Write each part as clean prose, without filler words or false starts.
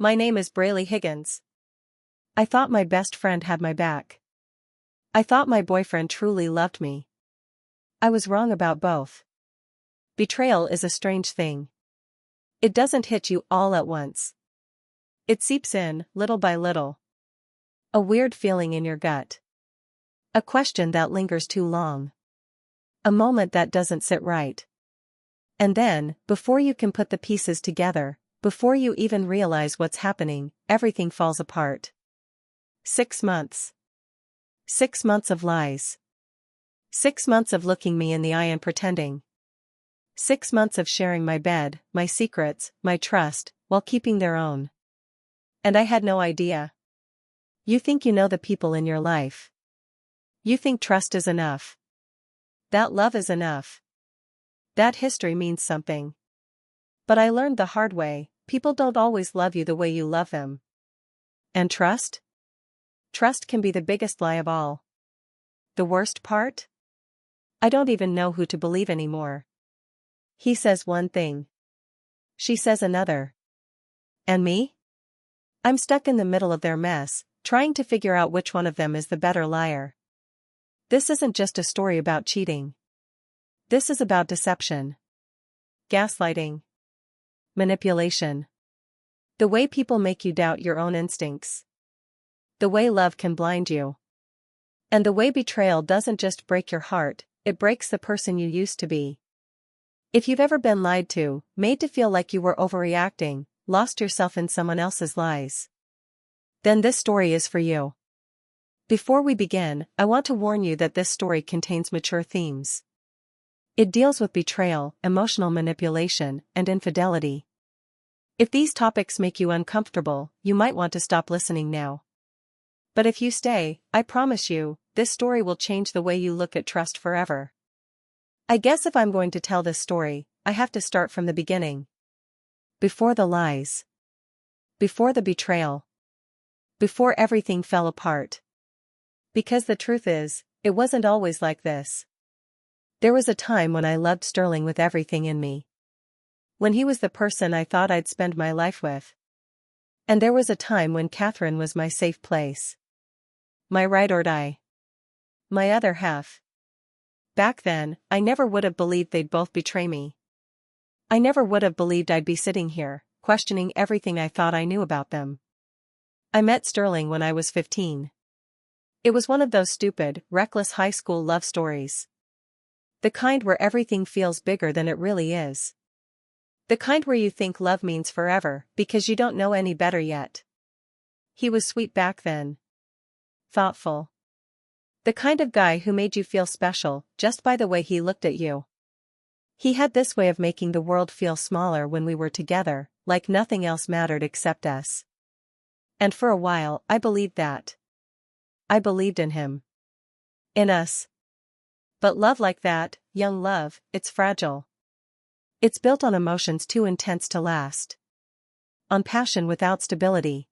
My name is Braylee Higgins. I thought my best friend had my back. I thought my boyfriend truly loved me. I was wrong about both. Betrayal is a strange thing. It doesn't hit you all at once. It seeps in, little by little. A weird feeling in your gut. A question that lingers too long. A moment that doesn't sit right. And then, before you can put the pieces together, before you even realize what's happening, everything falls apart. 6 months. 6 months of lies. 6 months of looking me in the eye and pretending. 6 months of sharing my bed, my secrets, my trust, while keeping their own. And I had no idea. You think you know the people in your life. You think trust is enough. That love is enough. That history means something. But I learned the hard way, people don't always love you the way you love them. And trust? Trust can be the biggest lie of all. The worst part? I don't even know who to believe anymore. He says one thing. She says another. And me? I'm stuck in the middle of their mess, trying to figure out which one of them is the better liar. This isn't just a story about cheating. This is about deception. Gaslighting. Manipulation. The way people make you doubt your own instincts. The way love can blind you. And the way betrayal doesn't just break your heart, it breaks the person you used to be. If you've ever been lied to, made to feel like you were overreacting, lost yourself in someone else's lies, then this story is for you. Before we begin, I want to warn you that this story contains mature themes. It deals with betrayal, emotional manipulation, and infidelity. If these topics make you uncomfortable, you might want to stop listening now. But if you stay, I promise you, this story will change the way you look at trust forever. I guess if I'm going to tell this story, I have to start from the beginning. Before the lies. Before the betrayal. Before everything fell apart. Because the truth is, it wasn't always like this. There was a time when I loved Sterling with everything in me. When he was the person I thought I'd spend my life with. And there was a time when Catherine was my safe place. My ride or die. My other half. Back then, I never would have believed they'd both betray me. I never would have believed I'd be sitting here, questioning everything I thought I knew about them. I met Sterling when I was 15. It was one of those stupid, reckless high school love stories. The kind where everything feels bigger than it really is. The kind where you think love means forever, because you don't know any better yet. He was sweet back then. Thoughtful. The kind of guy who made you feel special, just by the way he looked at you. He had this way of making the world feel smaller when we were together, like nothing else mattered except us. And for a while, I believed that. I believed in him. In us. But love like that, young love, it's fragile. It's built on emotions too intense to last. On passion without stability.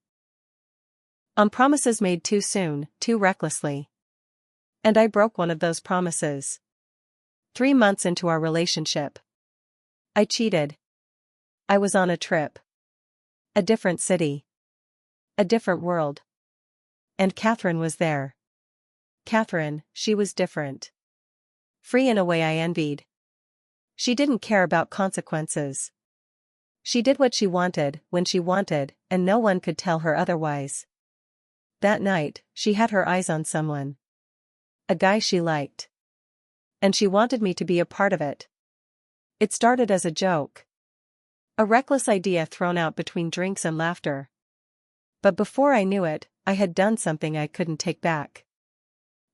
On promises made too soon, too recklessly. And I broke one of those promises. 3 months into our relationship. I cheated. I was on a trip. A different city. A different world. And Catherine was there. Catherine, she was different. Free in a way I envied. She didn't care about consequences. She did what she wanted, when she wanted, and no one could tell her otherwise. That night, she had her eyes on someone. A guy she liked. And she wanted me to be a part of it. It started as a joke. A reckless idea thrown out between drinks and laughter. But before I knew it, I had done something I couldn't take back.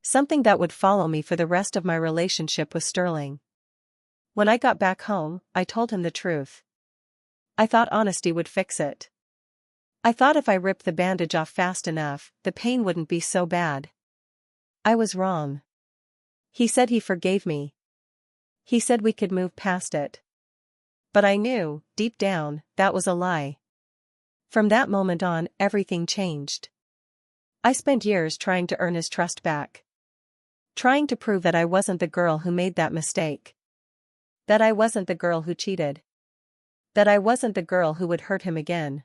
Something that would follow me for the rest of my relationship with Sterling. When I got back home, I told him the truth. I thought honesty would fix it. I thought if I ripped the bandage off fast enough, the pain wouldn't be so bad. I was wrong. He said he forgave me. He said we could move past it. But I knew, deep down, that was a lie. From that moment on, everything changed. I spent years trying to earn his trust back. Trying to prove that I wasn't the girl who made that mistake. That I wasn't the girl who cheated. That I wasn't the girl who would hurt him again.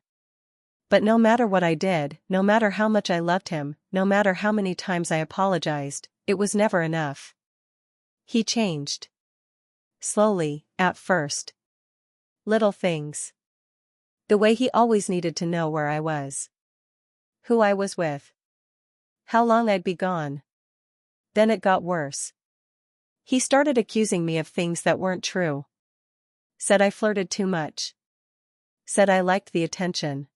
But no matter what I did, no matter how much I loved him, no matter how many times I apologized, it was never enough. He changed. Slowly, at first. Little things. The way he always needed to know where I was. Who I was with. How long I'd be gone. Then it got worse. He started accusing me of things that weren't true. Said I flirted too much. Said I liked the attention.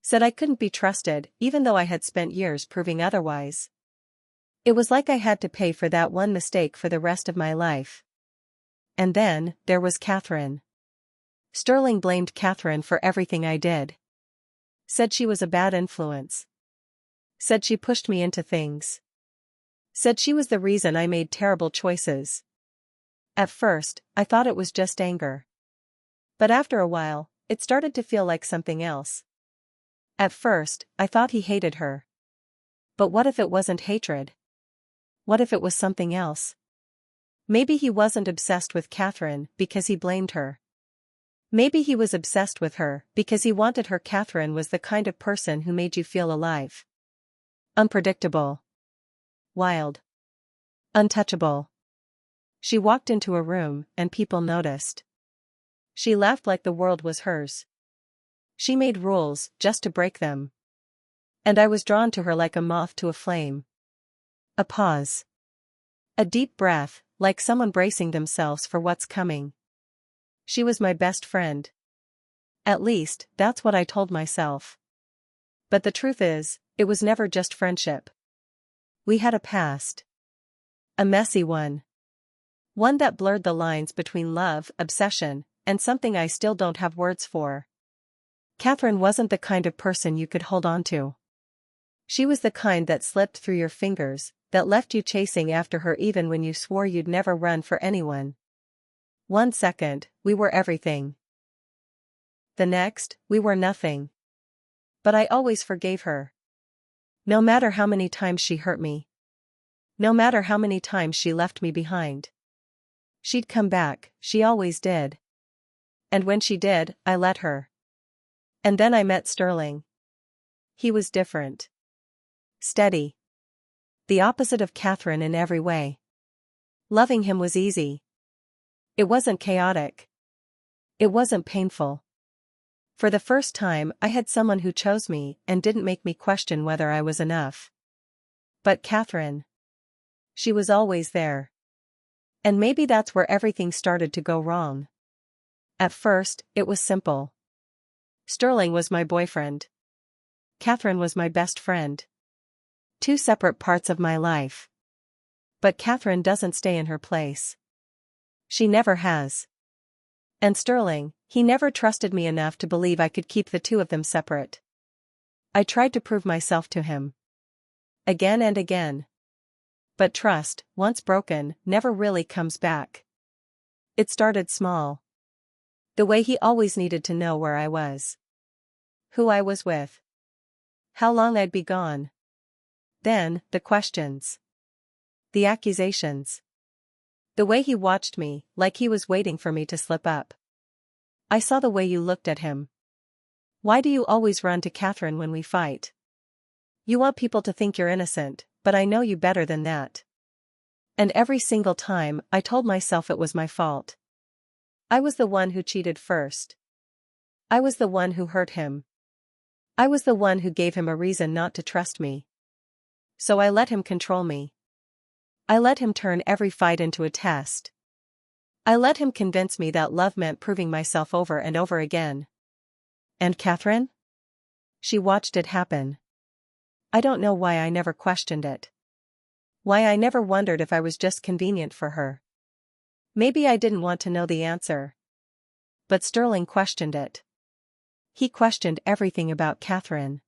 Said I couldn't be trusted, even though I had spent years proving otherwise. It was like I had to pay for that one mistake for the rest of my life. And then, there was Catherine. Sterling blamed Catherine for everything I did. Said she was a bad influence. Said she pushed me into things. Said she was the reason I made terrible choices. At first, I thought it was just anger. But after a while, it started to feel like something else. At first, I thought he hated her. But what if it wasn't hatred? What if it was something else? Maybe he wasn't obsessed with Catherine because he blamed her. Maybe he was obsessed with her because he wanted her. Catherine was the kind of person who made you feel alive. Unpredictable. Wild. Untouchable. She walked into a room, and people noticed. She laughed like the world was hers. She made rules just to break them. And I was drawn to her like a moth to a flame. A pause. A deep breath, like someone bracing themselves for what's coming. She was my best friend. At least, that's what I told myself. But the truth is, it was never just friendship. We had a past. A messy one. One that blurred the lines between love, obsession, and something I still don't have words for. Catherine wasn't the kind of person you could hold on to. She was the kind that slipped through your fingers, that left you chasing after her even when you swore you'd never run for anyone. 1 second, we were everything. The next, we were nothing. But I always forgave her. No matter how many times she hurt me. No matter how many times she left me behind. She'd come back, she always did. And when she did, I let her. And then I met Sterling. He was different. Steady. The opposite of Catherine in every way. Loving him was easy. It wasn't chaotic. It wasn't painful. For the first time, I had someone who chose me and didn't make me question whether I was enough. But Catherine. She was always there. And maybe that's where everything started to go wrong. At first, it was simple. Sterling was my boyfriend. Catherine was my best friend. 2 separate parts of my life. But Catherine doesn't stay in her place. She never has. And Sterling, he never trusted me enough to believe I could keep the two of them separate. I tried to prove myself to him. Again and again. But trust, once broken, never really comes back. It started small. The way he always needed to know where I was. Who I was with. How long I'd be gone. Then, the questions. The accusations. The way he watched me, like he was waiting for me to slip up. I saw the way you looked at him. Why do you always run to Catherine when we fight? You want people to think you're innocent, but I know you better than that. And every single time, I told myself it was my fault. I was the one who cheated first. I was the one who hurt him. I was the one who gave him a reason not to trust me. So I let him control me. I let him turn every fight into a test. I let him convince me that love meant proving myself over and over again. And Catherine? She watched it happen. I don't know why I never questioned it. Why I never wondered if I was just convenient for her. Maybe I didn't want to know the answer. But Sterling questioned it. He questioned everything about Catherine.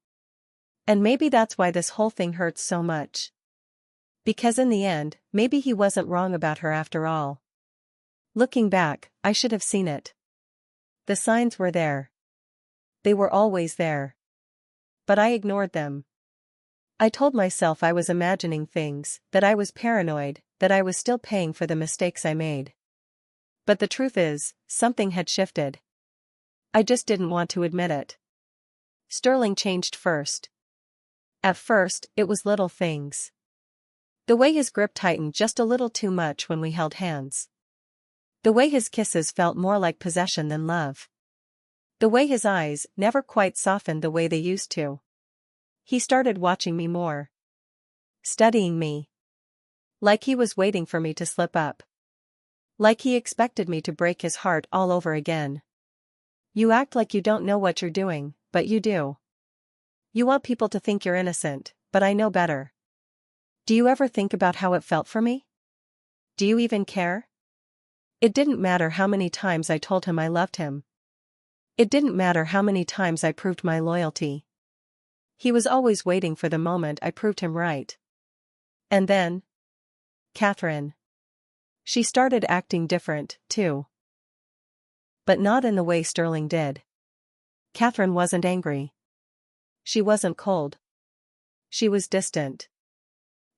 And maybe that's why this whole thing hurts so much. Because in the end, maybe he wasn't wrong about her after all. Looking back, I should have seen it. The signs were there. They were always there. But I ignored them. I told myself I was imagining things, that I was paranoid, that I was still paying for the mistakes I made. But the truth is, something had shifted. I just didn't want to admit it. Sterling changed first. At first, it was little things. The way his grip tightened just a little too much when we held hands. The way his kisses felt more like possession than love. The way his eyes never quite softened the way they used to. He started watching me more. Studying me. Like he was waiting for me to slip up. Like he expected me to break his heart all over again. You act like you don't know what you're doing, but you do. You want people to think you're innocent, but I know better. Do you ever think about how it felt for me? Do you even care? It didn't matter how many times I told him I loved him. It didn't matter how many times I proved my loyalty. He was always waiting for the moment I proved him right. And then, Catherine. She started acting different, too. But not in the way Sterling did. Catherine wasn't angry. She wasn't cold. She was distant.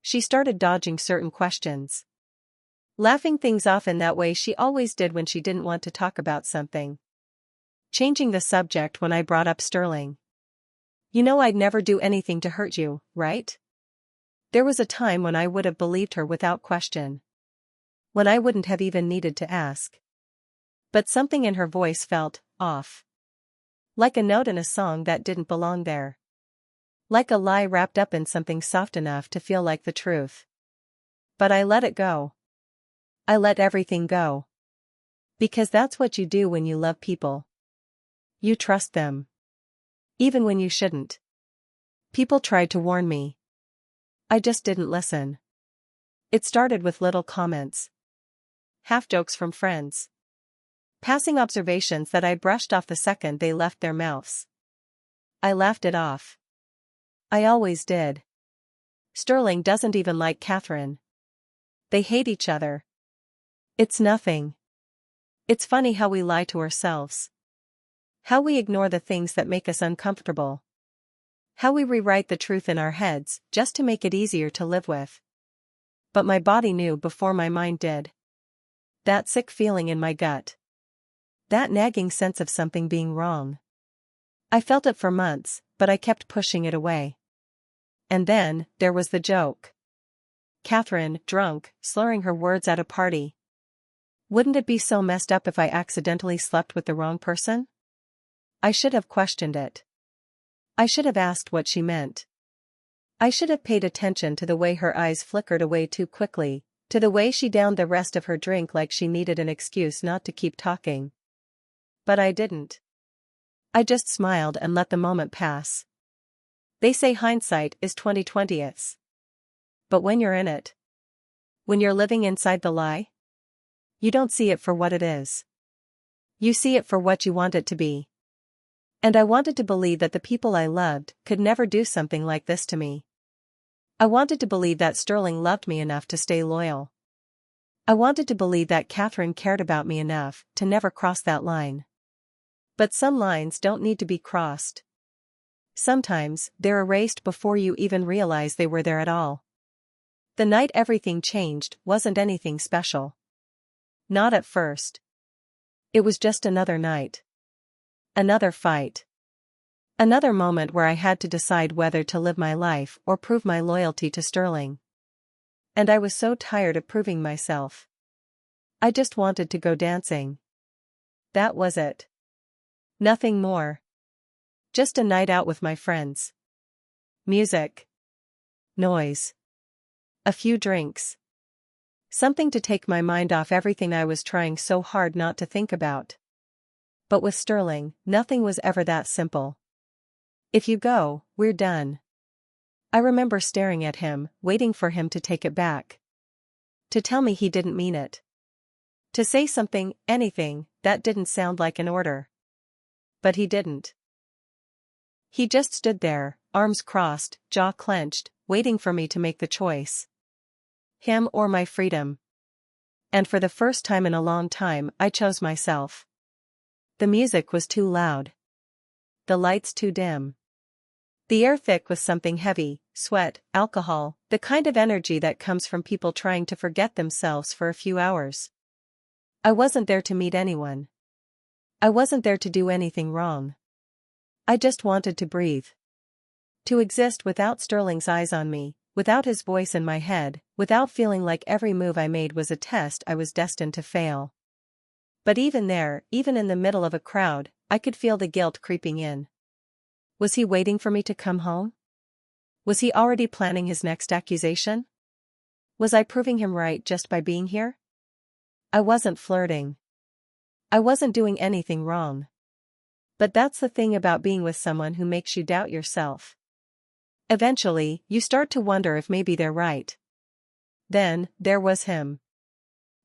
She started dodging certain questions. Laughing things off in that way she always did when she didn't want to talk about something. Changing the subject when I brought up Sterling. You know I'd never do anything to hurt you, right? There was a time when I would have believed her without question. When I wouldn't have even needed to ask. But something in her voice felt off. Like a note in a song that didn't belong there. Like a lie wrapped up in something soft enough to feel like the truth. But I let it go. I let everything go. Because that's what you do when you love people. You trust them. Even when you shouldn't. People tried to warn me. I just didn't listen. It started with little comments. Half jokes from friends. Passing observations that I brushed off the second they left their mouths. I laughed it off. I always did. Sterling doesn't even like Catherine. They hate each other. It's nothing. It's funny how we lie to ourselves. How we ignore the things that make us uncomfortable. How we rewrite the truth in our heads just to make it easier to live with. But my body knew before my mind did. That sick feeling in my gut. That nagging sense of something being wrong. I felt it for months, but I kept pushing it away. And then, there was the joke. Catherine, drunk, slurring her words at a party. Wouldn't it be so messed up if I accidentally slept with the wrong person? I should have questioned it. I should have asked what she meant. I should have paid attention to the way her eyes flickered away too quickly, to the way she downed the rest of her drink like she needed an excuse not to keep talking. But I didn't. I just smiled and let the moment pass. They say hindsight is 20/20. But when you're in it, when you're living inside the lie, you don't see it for what it is. You see it for what you want it to be. And I wanted to believe that the people I loved could never do something like this to me. I wanted to believe that Sterling loved me enough to stay loyal. I wanted to believe that Catherine cared about me enough to never cross that line. But some lines don't need to be crossed. Sometimes, they're erased before you even realize they were there at all. The night everything changed wasn't anything special. Not at first. It was just another night. Another fight. Another moment where I had to decide whether to live my life or prove my loyalty to Sterling. And I was so tired of proving myself. I just wanted to go dancing. That was it. Nothing more. Just a night out with my friends. Music. Noise. A few drinks. Something to take my mind off everything I was trying so hard not to think about. But with Sterling, nothing was ever that simple. If you go, we're done. I remember staring at him, waiting for him to take it back. To tell me he didn't mean it. To say something, anything, that didn't sound like an order. But he didn't. He just stood there, arms crossed, jaw clenched, waiting for me to make the choice. Him or my freedom. And for the first time in a long time, I chose myself. The music was too loud. The lights too dim. The air thick with something heavy, sweat, alcohol, the kind of energy that comes from people trying to forget themselves for a few hours. I wasn't there to meet anyone. I wasn't there to do anything wrong. I just wanted to breathe. To exist without Sterling's eyes on me, without his voice in my head, without feeling like every move I made was a test I was destined to fail. But even there, even in the middle of a crowd, I could feel the guilt creeping in. Was he waiting for me to come home? Was he already planning his next accusation? Was I proving him right just by being here? I wasn't flirting. I wasn't doing anything wrong. But that's the thing about being with someone who makes you doubt yourself. Eventually, you start to wonder if maybe they're right. Then, there was him.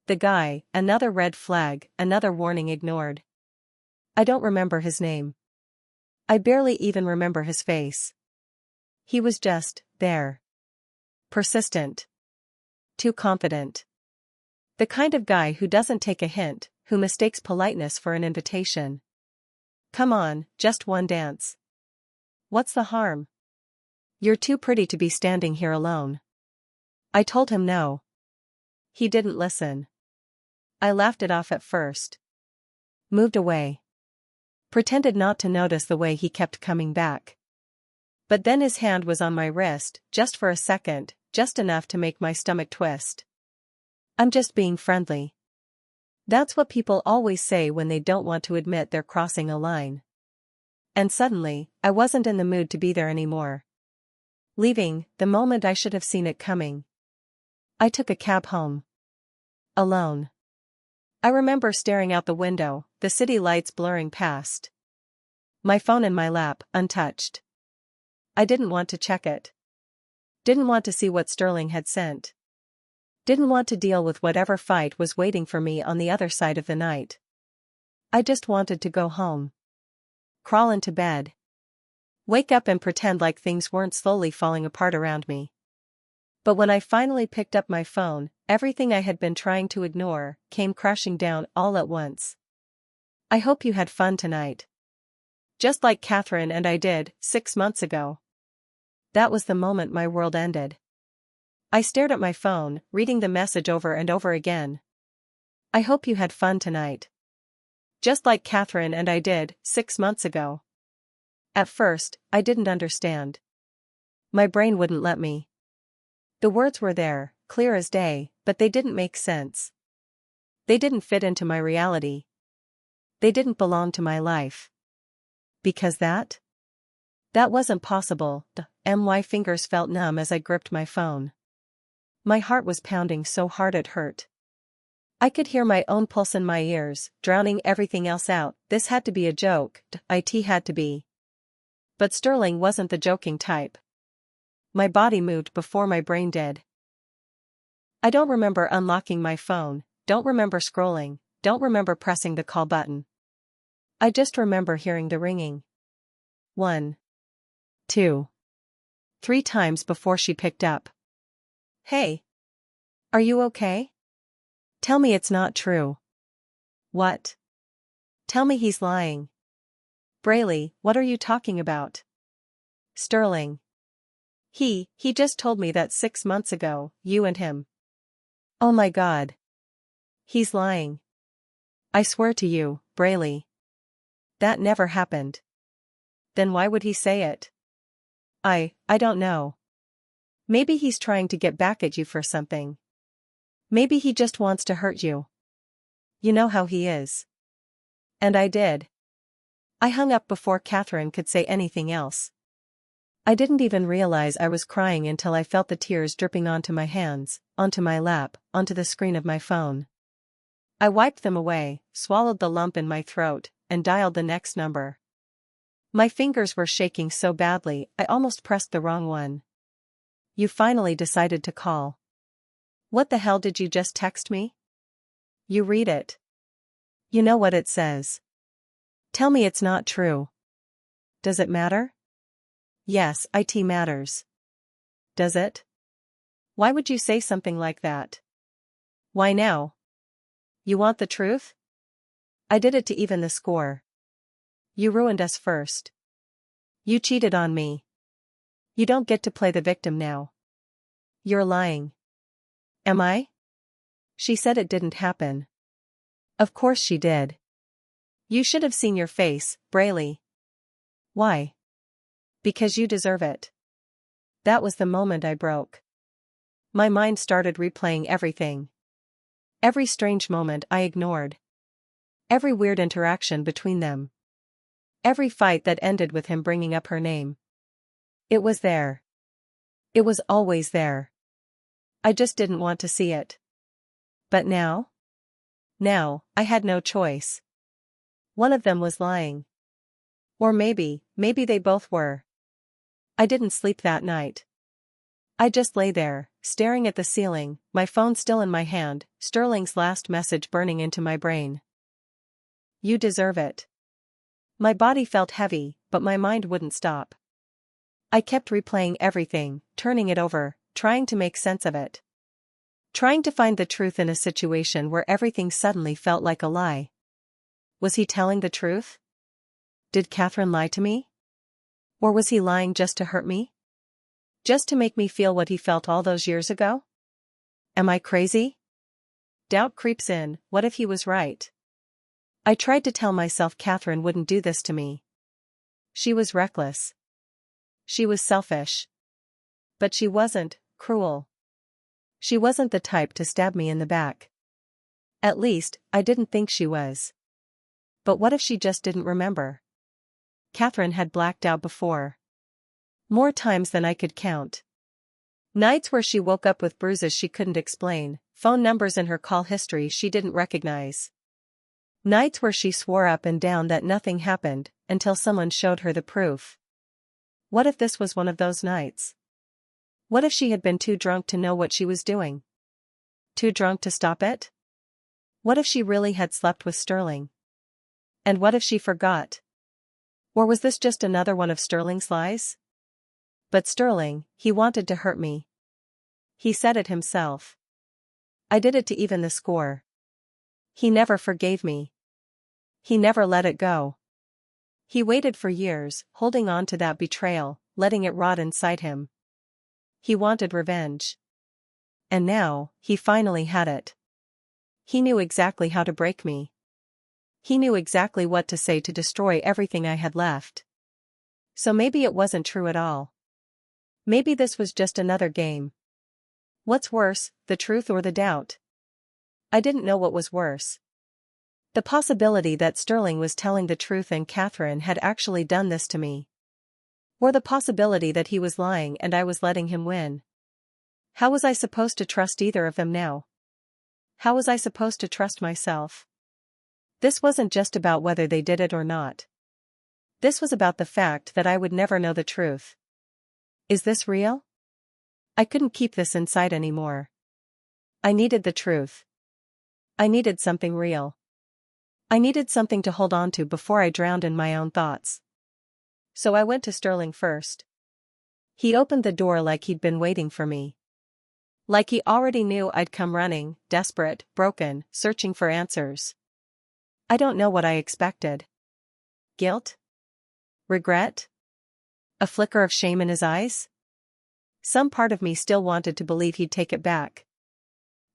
The guy, another red flag, another warning ignored. I don't remember his name. I barely even remember his face. He was just there. Persistent. Too confident. The kind of guy who doesn't take a hint, who mistakes politeness for an invitation. Come on, just one dance. What's the harm? You're too pretty to be standing here alone. I told him no. He didn't listen. I laughed it off at first. Moved away. Pretended not to notice the way he kept coming back. But then his hand was on my wrist, just for a second, just enough to make my stomach twist. I'm just being friendly. That's what people always say when they don't want to admit they're crossing a line. And suddenly, I wasn't in the mood to be there anymore. Leaving, the moment I should have seen it coming. I took a cab home. Alone. I remember staring out the window, the city lights blurring past. My phone in my lap, untouched. I didn't want to check it. Didn't want to see what Sterling had sent. Didn't want to deal with whatever fight was waiting for me on the other side of the night. I just wanted to go home. Crawl into bed. Wake up and pretend like things weren't slowly falling apart around me. But when I finally picked up my phone, everything I had been trying to ignore came crashing down all at once. I hope you had fun tonight. Just like Catherine and I did, 6 months ago. That was the moment my world ended. I stared at my phone, reading the message over and over again. I hope you had fun tonight. Just like Catherine and I did, 6 months ago. At first, I didn't understand. My brain wouldn't let me. The words were there, clear as day, but they didn't make sense. They didn't fit into my reality. They didn't belong to my life. Because that wasn't possible. My fingers felt numb as I gripped my phone. My heart was pounding so hard it hurt. I could hear my own pulse in my ears, drowning everything else out. This had to be a joke. It had to be. But Sterling wasn't the joking type. My body moved before my brain did. I don't remember unlocking my phone, don't remember scrolling, don't remember pressing the call button. I just remember hearing the ringing. 1, 2, 3 times before she picked up. Hey. Are you okay? Tell me it's not true. What? Tell me he's lying. Brayley, what are you talking about? Sterling. He just told me that 6 months ago, you and him. Oh my God. He's lying. I swear to you, Brayley. That never happened. Then why would he say it? I don't know. Maybe he's trying to get back at you for something. Maybe he just wants to hurt you. You know how he is. And I did. I hung up before Catherine could say anything else. I didn't even realize I was crying until I felt the tears dripping onto my hands, onto my lap, onto the screen of my phone. I wiped them away, swallowed the lump in my throat, and dialed the next number. My fingers were shaking so badly I almost pressed the wrong one. You finally decided to call. What the hell did you just text me? You read it. You know what it says. Tell me it's not true. Does it matter? Yes, it matters. Does it? Why would you say something like that? Why now? You want the truth? I did it to even the score. You ruined us first. You cheated on me. You don't get to play the victim now. You're lying. Am I? She said it didn't happen. Of course she did. You should have seen your face, Brayley. Why? Because you deserve it. That was the moment I broke. My mind started replaying everything. Every strange moment I ignored. Every weird interaction between them. Every fight that ended with him bringing up her name. It was there. It was always there. I just didn't want to see it. But now? Now, I had no choice. One of them was lying. Or maybe they both were. I didn't sleep that night. I just lay there, staring at the ceiling, my phone still in my hand, Sterling's last message burning into my brain. You deserve it. My body felt heavy, but my mind wouldn't stop. I kept replaying everything, turning it over, trying to make sense of it. Trying to find the truth in a situation where everything suddenly felt like a lie. Was he telling the truth? Did Catherine lie to me? Or was he lying just to hurt me? Just to make me feel what he felt all those years ago? Am I crazy? Doubt creeps in, what if he was right? I tried to tell myself Catherine wouldn't do this to me. She was reckless. She was selfish. But she wasn't cruel. She wasn't the type to stab me in the back. At least, I didn't think she was. But what if she just didn't remember? Catherine had blacked out before. More times than I could count. Nights where she woke up with bruises she couldn't explain, phone numbers in her call history she didn't recognize. Nights where she swore up and down that nothing happened, until someone showed her the proof. What if this was one of those nights? What if she had been too drunk to know what she was doing? Too drunk to stop it? What if she really had slept with Sterling? And what if she forgot? Or was this just another one of Sterling's lies? But Sterling, he wanted to hurt me. He said it himself. I did it to even the score. He never forgave me. He never let it go. He waited for years, holding on to that betrayal, letting it rot inside him. He wanted revenge. And now, he finally had it. He knew exactly how to break me. He knew exactly what to say to destroy everything I had left. So maybe it wasn't true at all. Maybe this was just another game. What's worse, the truth or the doubt? I didn't know what was worse. The possibility that Sterling was telling the truth and Catherine had actually done this to me. Or the possibility that he was lying and I was letting him win. How was I supposed to trust either of them now? How was I supposed to trust myself? This wasn't just about whether they did it or not. This was about the fact that I would never know the truth. Is this real? I couldn't keep this inside anymore. I needed the truth. I needed something real. I needed something to hold on to before I drowned in my own thoughts. So I went to Sterling first. He opened the door like he'd been waiting for me. Like he already knew I'd come running, desperate, broken, searching for answers. I don't know what I expected. Guilt? Regret? A flicker of shame in his eyes? Some part of me still wanted to believe he'd take it back.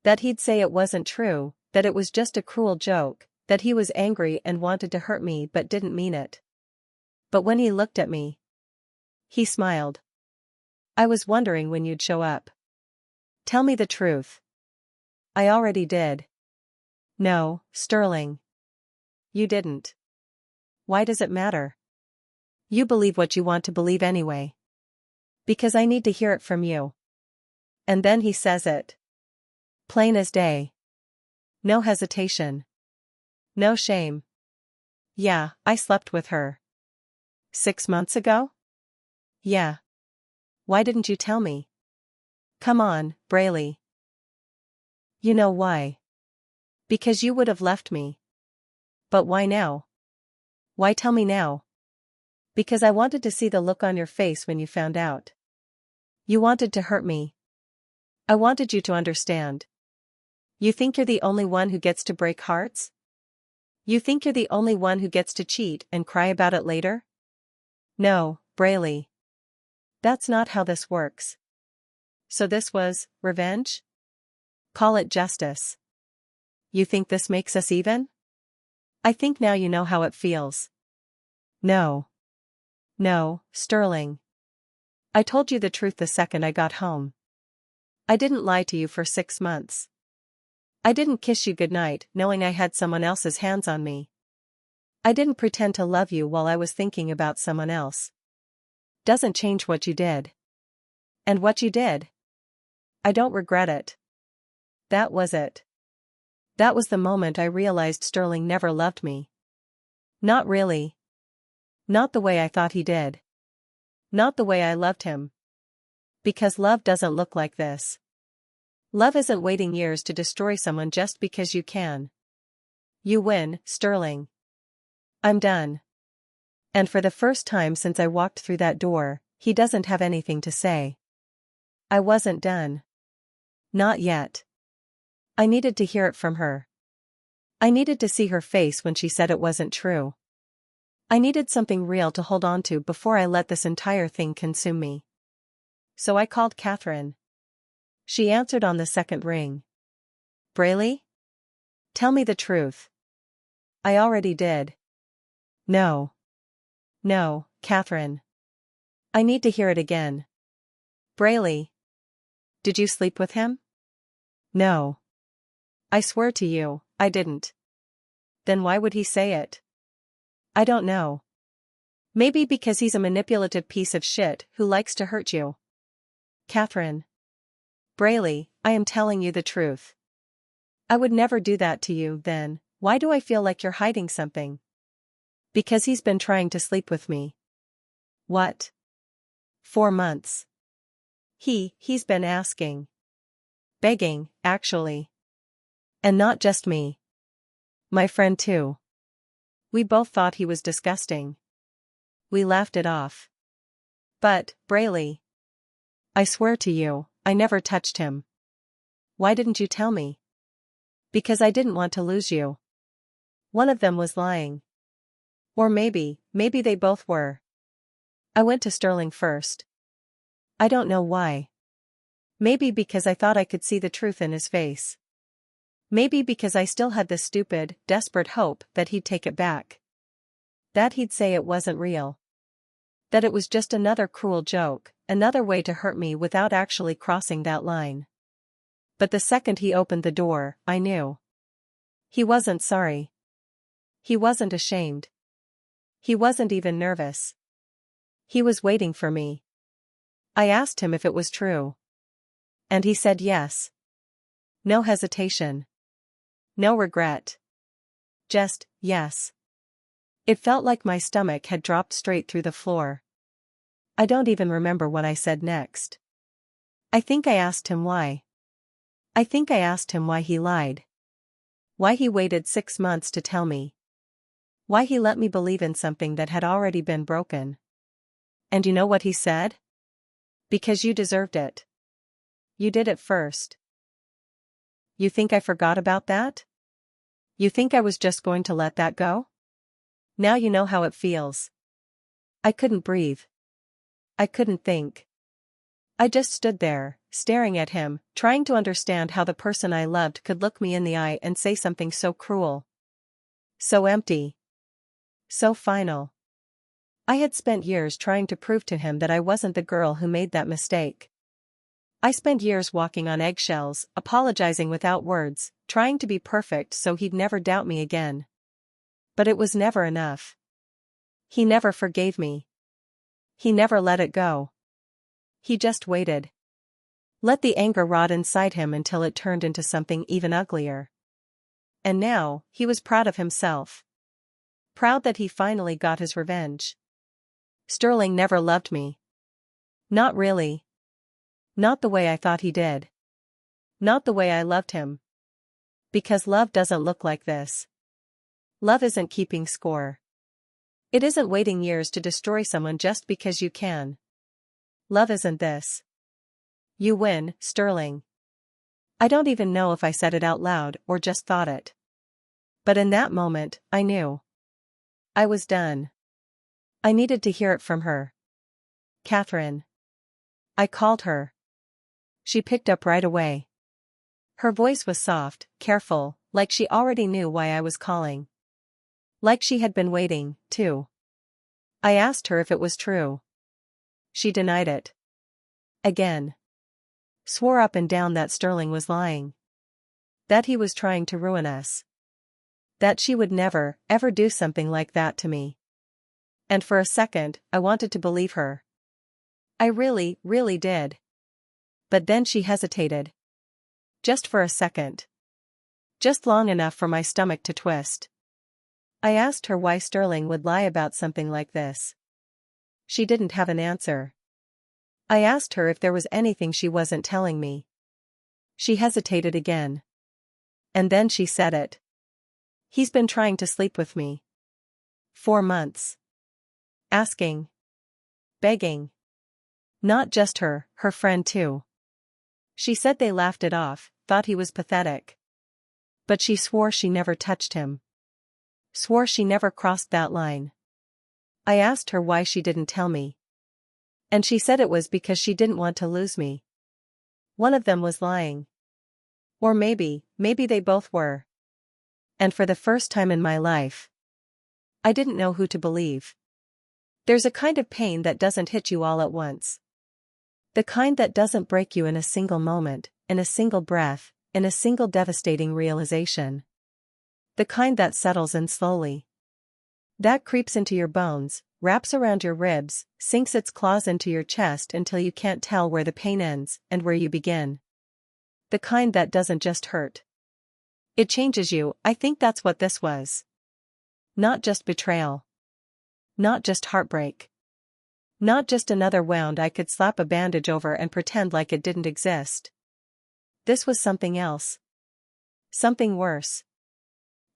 That he'd say it wasn't true, that it was just a cruel joke, that he was angry and wanted to hurt me but didn't mean it. But when he looked at me, he smiled. I was wondering when you'd show up. Tell me the truth. I already did. No, Sterling. You didn't. Why does it matter? You believe what you want to believe anyway. Because I need to hear it from you. And then he says it. Plain as day. No hesitation. No shame. Yeah, I slept with her. 6 months ago? Yeah. Why didn't you tell me? Come on, Braley. You know why. Because you would have left me. But why now? Why tell me now? Because I wanted to see the look on your face when you found out. You wanted to hurt me. I wanted you to understand. You think you're the only one who gets to break hearts? You think you're the only one who gets to cheat and cry about it later? No, Braley. That's not how this works. So this was revenge? Call it justice. You think this makes us even? I think now you know how it feels. No. No, Sterling. I told you the truth the second I got home. I didn't lie to you for 6 months. I didn't kiss you goodnight knowing I had someone else's hands on me. I didn't pretend to love you while I was thinking about someone else. Doesn't change what you did. And what you did? I don't regret it. That was it. That was the moment I realized Sterling never loved me. Not really. Not the way I thought he did. Not the way I loved him. Because love doesn't look like this. Love isn't waiting years to destroy someone just because you can. You win, Sterling. I'm done. And for the first time since I walked through that door, he doesn't have anything to say. I wasn't done. Not yet. I needed to hear it from her. I needed to see her face when she said it wasn't true. I needed something real to hold on to before I let this entire thing consume me. So I called Catherine. She answered on the second ring. Braley? Tell me the truth. I already did. No. No, Catherine. I need to hear it again. Braley. Did you sleep with him? No. I swear to you, I didn't. Then why would he say it? I don't know. Maybe because he's a manipulative piece of shit who likes to hurt you. Catherine. Braley, I am telling you the truth. I would never do that to you, then, why do I feel like you're hiding something? Because he's been trying to sleep with me. What? 4 months. He's been asking. Begging, actually. And not just me. My friend too. We both thought he was disgusting. We laughed it off. But, Braley. I swear to you, I never touched him. Why didn't you tell me? Because I didn't want to lose you. One of them was lying. Or maybe they both were. I went to Sterling first. I don't know why. Maybe because I thought I could see the truth in his face. Maybe because I still had this stupid, desperate hope that he'd take it back. That he'd say it wasn't real. That it was just another cruel joke, another way to hurt me without actually crossing that line. But the second he opened the door, I knew. He wasn't sorry. He wasn't ashamed. He wasn't even nervous. He was waiting for me. I asked him if it was true. And he said yes. No hesitation. No regret. Just, yes. It felt like my stomach had dropped straight through the floor. I don't even remember what I said next. I think I asked him why. I think I asked him why he lied. Why he waited 6 months to tell me. Why he let me believe in something that had already been broken. And you know what he said? Because you deserved it. You did it first. You think I forgot about that? You think I was just going to let that go? Now you know how it feels. I couldn't breathe. I couldn't think. I just stood there, staring at him, trying to understand how the person I loved could look me in the eye and say something so cruel. So empty. So final. I had spent years trying to prove to him that I wasn't the girl who made that mistake. I spent years walking on eggshells, apologizing without words, trying to be perfect so he'd never doubt me again. But it was never enough. He never forgave me. He never let it go. He just waited. Let the anger rot inside him until it turned into something even uglier. And now, he was proud of himself. Proud that he finally got his revenge. Sterling never loved me. Not really. Not the way I thought he did. Not the way I loved him. Because love doesn't look like this. Love isn't keeping score. It isn't waiting years to destroy someone just because you can. Love isn't this. You win, Sterling. I don't even know if I said it out loud or just thought it. But in that moment, I knew. I was done. I needed to hear it from her. Catherine. I called her. She picked up right away. Her voice was soft, careful, like she already knew why I was calling. Like she had been waiting, too. I asked her if it was true. She denied it. Again. Swore up and down that Sterling was lying. That he was trying to ruin us. That she would never, ever do something like that to me. And for a second, I wanted to believe her. I really, really did. But then she hesitated. Just for a second. Just long enough for my stomach to twist. I asked her why Sterling would lie about something like this. She didn't have an answer. I asked her if there was anything she wasn't telling me. She hesitated again. And then she said it. He's been trying to sleep with me. 4 months. Asking. Begging. Not just her, her friend too. She said they laughed it off, thought he was pathetic. But she swore she never touched him. Swore she never crossed that line. I asked her why she didn't tell me. And she said it was because she didn't want to lose me. One of them was lying. Or maybe they both were. And for the first time in my life, I didn't know who to believe. There's a kind of pain that doesn't hit you all at once. The kind that doesn't break you in a single moment, in a single breath, in a single devastating realization. The kind that settles in slowly. That creeps into your bones, wraps around your ribs, sinks its claws into your chest until you can't tell where the pain ends and where you begin. The kind that doesn't just hurt. It changes you. I think that's what this was. Not just betrayal. Not just heartbreak. Not just another wound I could slap a bandage over and pretend like it didn't exist. This was something else. Something worse.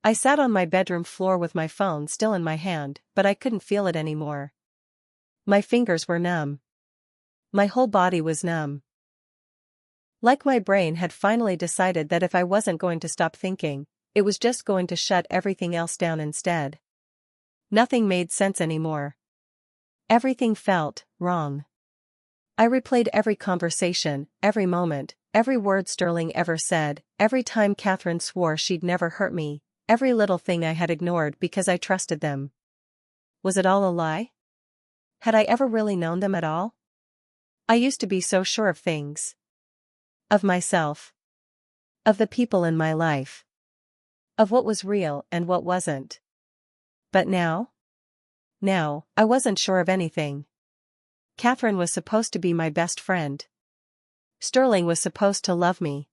I sat on my bedroom floor with my phone still in my hand, but I couldn't feel it anymore. My fingers were numb. My whole body was numb. Like my brain had finally decided that if I wasn't going to stop thinking, it was just going to shut everything else down instead. Nothing made sense anymore. Everything felt wrong. I replayed every conversation, every moment, every word Sterling ever said, every time Catherine swore she'd never hurt me, every little thing I had ignored because I trusted them. Was it all a lie? Had I ever really known them at all? I used to be so sure of things. Of myself. Of the people in my life. Of what was real and what wasn't. But now? Now, I wasn't sure of anything. Catherine was supposed to be my best friend. Sterling was supposed to love me.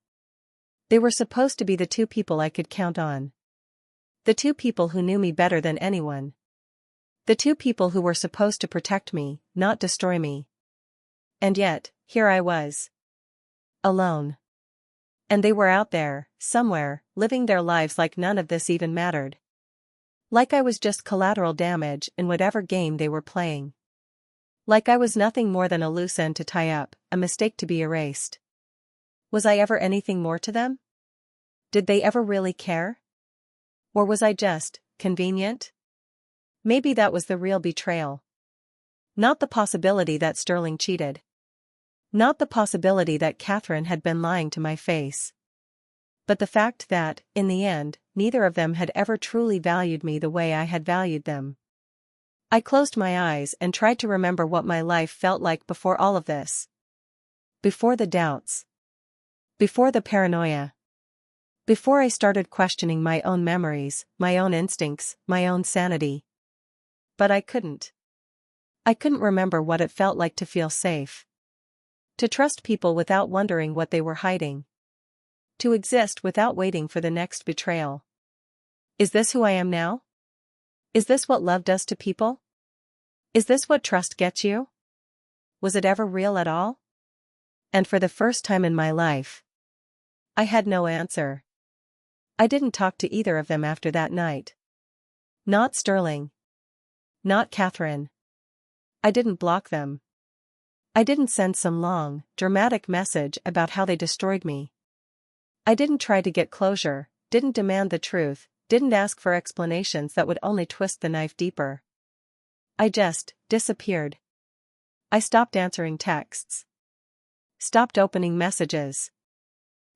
They were supposed to be the two people I could count on. The two people who knew me better than anyone. The two people who were supposed to protect me, not destroy me. And yet, here I was. Alone. And they were out there, somewhere, living their lives like none of this even mattered. Like I was just collateral damage in whatever game they were playing. Like I was nothing more than a loose end to tie up, a mistake to be erased. Was I ever anything more to them? Did they ever really care? Or was I just convenient? Maybe that was the real betrayal. Not the possibility that Sterling cheated. Not the possibility that Catherine had been lying to my face. But the fact that, in the end, neither of them had ever truly valued me the way I had valued them. I closed my eyes and tried to remember what my life felt like before all of this. Before the doubts. Before the paranoia. Before I started questioning my own memories, my own instincts, my own sanity. But I couldn't. I couldn't remember what it felt like to feel safe. To trust people without wondering what they were hiding. To exist without waiting for the next betrayal. Is this who I am now? Is this what love does to people? Is this what trust gets you? Was it ever real at all? And for the first time in my life, I had no answer. I didn't talk to either of them after that night. Not Sterling. Not Catherine. I didn't block them. I didn't send some long, dramatic message about how they destroyed me. I didn't try to get closure, didn't demand the truth, didn't ask for explanations that would only twist the knife deeper. I just disappeared. I stopped answering texts. Stopped opening messages.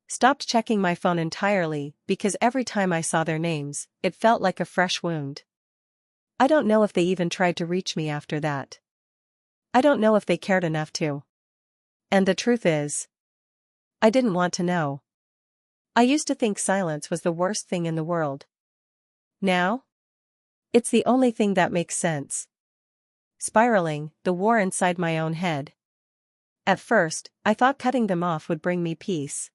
Stopped checking my phone entirely because every time I saw their names, it felt like a fresh wound. I don't know if they even tried to reach me after that. I don't know if they cared enough to. And the truth is, I didn't want to know. I used to think silence was the worst thing in the world. Now? It's the only thing that makes sense. Spiraling, the war inside my own head. At first, I thought cutting them off would bring me peace.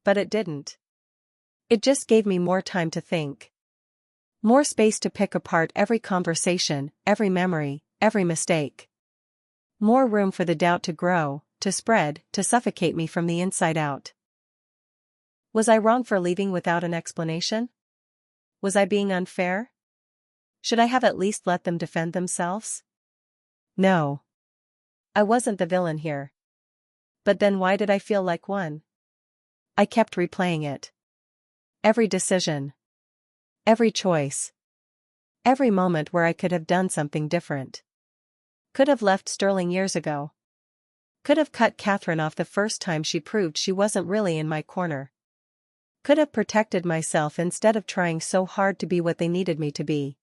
But it didn't. It just gave me more time to think. More space to pick apart every conversation, every memory, every mistake. More room for the doubt to grow, to spread, to suffocate me from the inside out. Was I wrong for leaving without an explanation? Was I being unfair? Should I have at least let them defend themselves? No. I wasn't the villain here. But then why did I feel like one? I kept replaying it. Every decision. Every choice. Every moment where I could have done something different. Could have left Sterling years ago. Could have cut Catherine off the first time she proved she wasn't really in my corner. Could have protected myself instead of trying so hard to be what they needed me to be.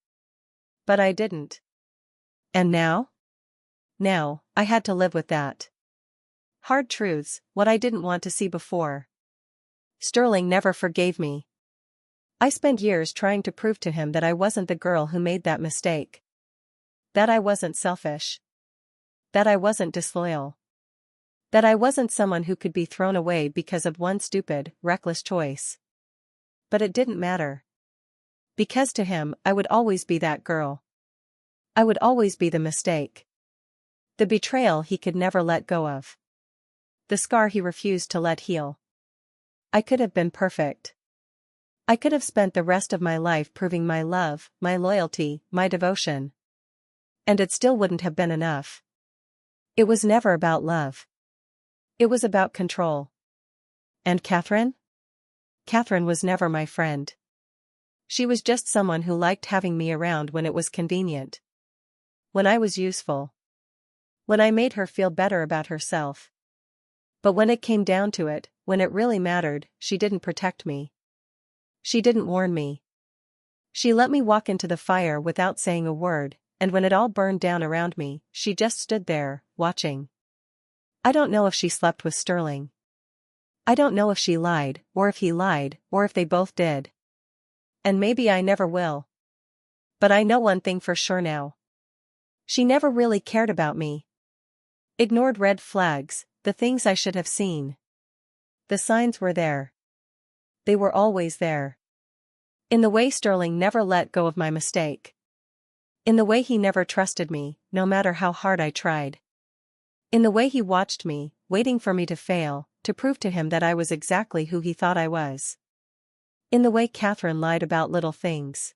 But I didn't. And now? Now, I had to live with that. Hard truths, what I didn't want to see before. Sterling never forgave me. I spent years trying to prove to him that I wasn't the girl who made that mistake. That I wasn't selfish. That I wasn't disloyal. That I wasn't someone who could be thrown away because of one stupid, reckless choice. But it didn't matter. Because to him, I would always be that girl. I would always be the mistake. The betrayal he could never let go of. The scar he refused to let heal. I could have been perfect. I could have spent the rest of my life proving my love, my loyalty, my devotion. And it still wouldn't have been enough. It was never about love. It was about control. And Catherine? Catherine was never my friend. She was just someone who liked having me around when it was convenient. When I was useful. When I made her feel better about herself. But when it came down to it, when it really mattered, she didn't protect me. She didn't warn me. She let me walk into the fire without saying a word, and when it all burned down around me, she just stood there, watching. I don't know if she slept with Sterling. I don't know if she lied, or if he lied, or if they both did. And maybe I never will. But I know one thing for sure now. She never really cared about me. Ignored red flags, the things I should have seen. The signs were there. They were always there. In the way Sterling never let go of my mistake. In the way he never trusted me, no matter how hard I tried. In the way he watched me, waiting for me to fail, to prove to him that I was exactly who he thought I was. In the way Catherine lied about little things.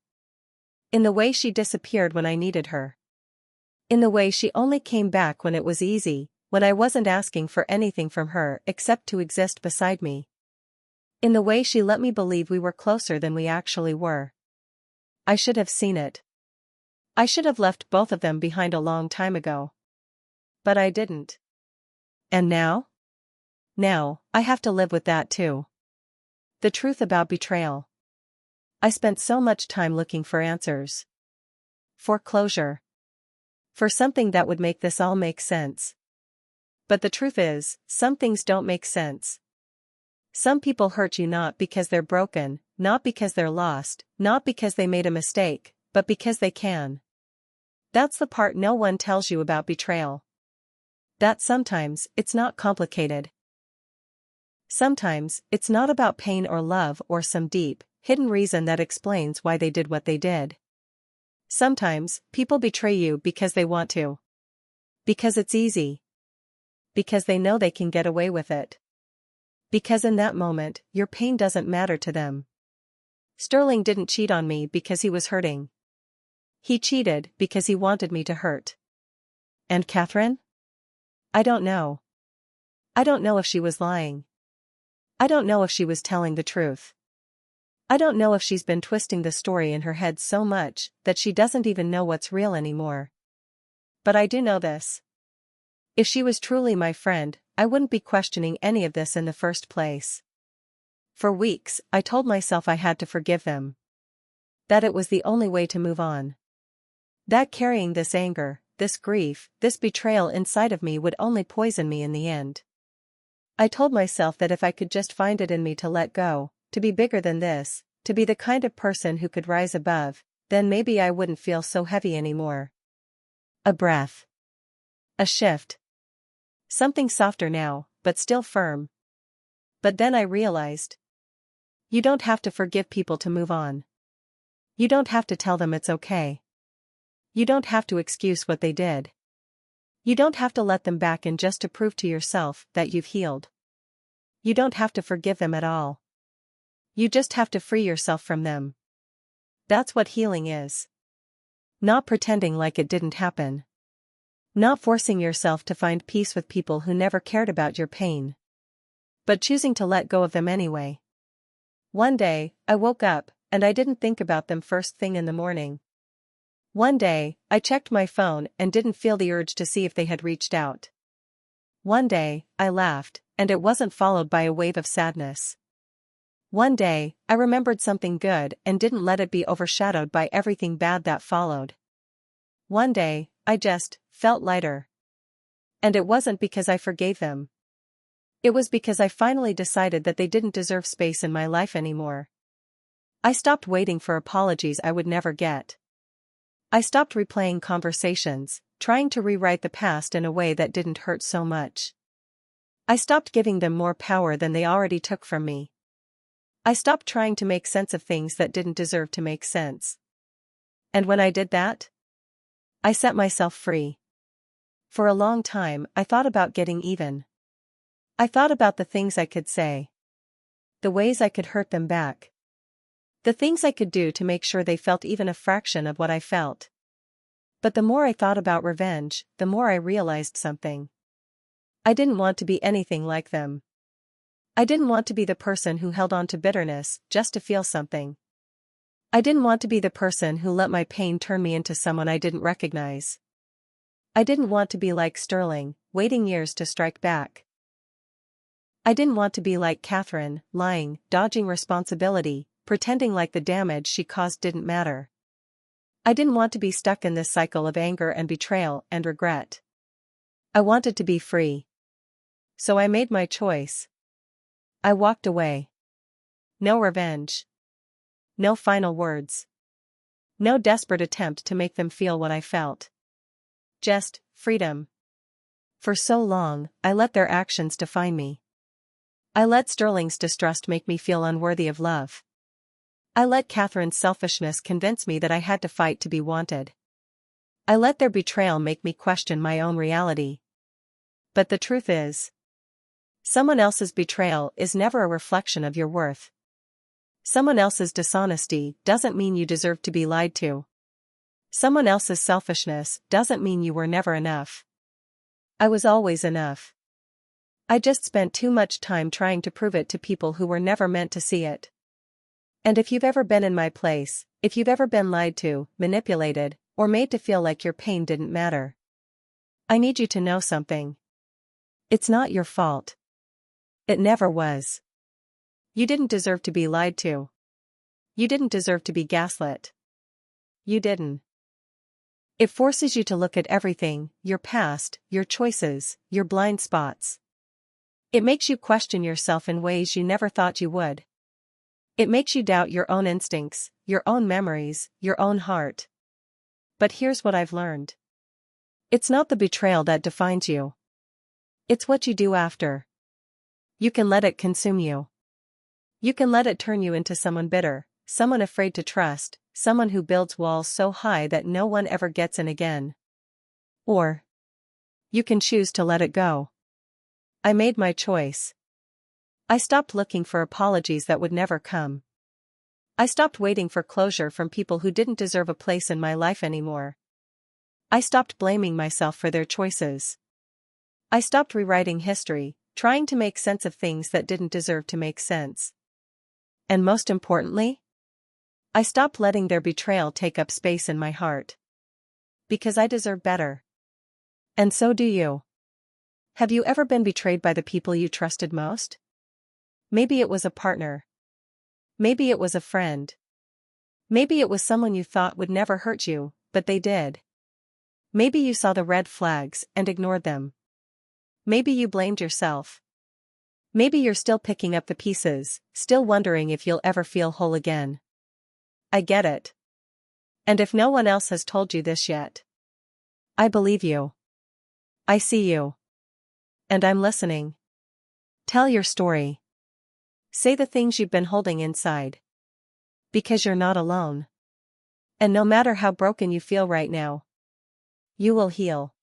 In the way she disappeared when I needed her. In the way she only came back when it was easy, when I wasn't asking for anything from her except to exist beside me. In the way she let me believe we were closer than we actually were. I should have seen it. I should have left both of them behind a long time ago. But I didn't. And now? Now, I have to live with that too. The truth about betrayal. I spent so much time looking for answers. For closure. For something that would make this all make sense. But the truth is, some things don't make sense. Some people hurt you not because they're broken, not because they're lost, not because they made a mistake, but because they can. That's the part no one tells you about betrayal. That sometimes, it's not complicated. Sometimes, it's not about pain or love or some deep, hidden reason that explains why they did what they did. Sometimes, people betray you because they want to. Because it's easy. Because they know they can get away with it. Because in that moment, your pain doesn't matter to them. Sterling didn't cheat on me because he was hurting. He cheated because he wanted me to hurt. And Catherine? I don't know. I don't know if she was lying. I don't know if she was telling the truth. I don't know if she's been twisting the story in her head so much that she doesn't even know what's real anymore. But I do know this. If she was truly my friend, I wouldn't be questioning any of this in the first place. For weeks, I told myself I had to forgive them. That it was the only way to move on. That carrying this anger, this grief, this betrayal inside of me would only poison me in the end. I told myself that if I could just find it in me to let go, to be bigger than this, to be the kind of person who could rise above, then maybe I wouldn't feel so heavy anymore. A breath. A shift. Something softer now, but still firm. But then I realized. You don't have to forgive people to move on. You don't have to tell them it's okay. You don't have to excuse what they did. You don't have to let them back in just to prove to yourself that you've healed. You don't have to forgive them at all. You just have to free yourself from them. That's what healing is. Not pretending like it didn't happen. Not forcing yourself to find peace with people who never cared about your pain. But choosing to let go of them anyway. One day, I woke up, and I didn't think about them first thing in the morning. One day, I checked my phone and didn't feel the urge to see if they had reached out. One day, I laughed, and it wasn't followed by a wave of sadness. One day, I remembered something good and didn't let it be overshadowed by everything bad that followed. One day, I just felt lighter. And it wasn't because I forgave them. It was because I finally decided that they didn't deserve space in my life anymore. I stopped waiting for apologies I would never get. I stopped replaying conversations, trying to rewrite the past in a way that didn't hurt so much. I stopped giving them more power than they already took from me. I stopped trying to make sense of things that didn't deserve to make sense. And when I did that, I set myself free. For a long time, I thought about getting even. I thought about the things I could say. The ways I could hurt them back. The things I could do to make sure they felt even a fraction of what I felt. But the more I thought about revenge, the more I realized something. I didn't want to be anything like them. I didn't want to be the person who held on to bitterness just to feel something. I didn't want to be the person who let my pain turn me into someone I didn't recognize. I didn't want to be like Sterling, waiting years to strike back. I didn't want to be like Catherine, lying, dodging responsibility, pretending like the damage she caused didn't matter. I didn't want to be stuck in this cycle of anger and betrayal and regret. I wanted to be free. So I made my choice. I walked away. No revenge. No final words. No desperate attempt to make them feel what I felt. Just freedom. For so long, I let their actions define me. I let Sterling's distrust make me feel unworthy of love. I let Catherine's selfishness convince me that I had to fight to be wanted. I let their betrayal make me question my own reality. But the truth is, someone else's betrayal is never a reflection of your worth. Someone else's dishonesty doesn't mean you deserve to be lied to. Someone else's selfishness doesn't mean you were never enough. I was always enough. I just spent too much time trying to prove it to people who were never meant to see it. And if you've ever been in my place, if you've ever been lied to, manipulated, or made to feel like your pain didn't matter, I need you to know something. It's not your fault. It never was. You didn't deserve to be lied to. You didn't deserve to be gaslit. You didn't. It forces you to look at everything, your past, your choices, your blind spots. It makes you question yourself in ways you never thought you would. It makes you doubt your own instincts, your own memories, your own heart. But here's what I've learned. It's not the betrayal that defines you. It's what you do after. You can let it consume you. You can let it turn you into someone bitter, someone afraid to trust, someone who builds walls so high that no one ever gets in again. Or you can choose to let it go. I made my choice. I stopped looking for apologies that would never come. I stopped waiting for closure from people who didn't deserve a place in my life anymore. I stopped blaming myself for their choices. I stopped rewriting history, trying to make sense of things that didn't deserve to make sense. And most importantly, I stopped letting their betrayal take up space in my heart. Because I deserve better. And so do you. Have you ever been betrayed by the people you trusted most? Maybe it was a partner. Maybe it was a friend. Maybe it was someone you thought would never hurt you, but they did. Maybe you saw the red flags and ignored them. Maybe you blamed yourself. Maybe you're still picking up the pieces, still wondering if you'll ever feel whole again. I get it. And if no one else has told you this yet, I believe you. I see you. And I'm listening. Tell your story. Say the things you've been holding inside. Because you're not alone. And no matter how broken you feel right now, you will heal.